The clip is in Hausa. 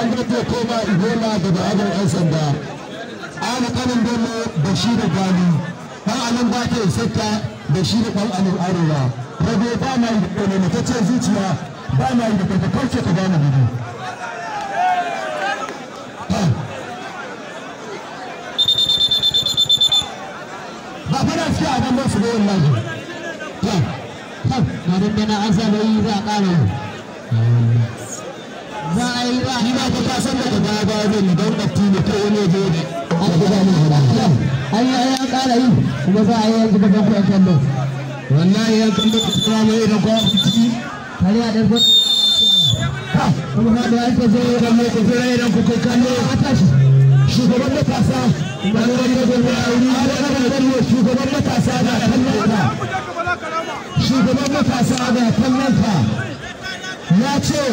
Banga zai koma Ibola daga abin 'yan sanda. Ana kanin Bello da shi da Gali. Ɗan Alin ba ta isarta da shi da ɗan Alin Arewa. Rabe ba na yi da ƙaunataccen zuciya ba na yi da ka kauce ka gane gudu. Ba fara suke a ban su da yin laji. Garin da na an saba yi za a ƙara yi. Za a yi ba. Ni ba ka kasan daga baya baya zai yi don ɗatti ne ko wani ya je An yi an ƙara yi kuma za a yi yanzu gaban kuwa kallo. wallahi yan kan da kuma mai idan ko ciki Kare a ɗan gwada. kuma da ake zo kan mai kufira idan ku kai kallo a tashi shugaban matasa ba ne wani da zai auri shugaban matasa ga kallon ka shugaban matasa ga kallon ka ya ce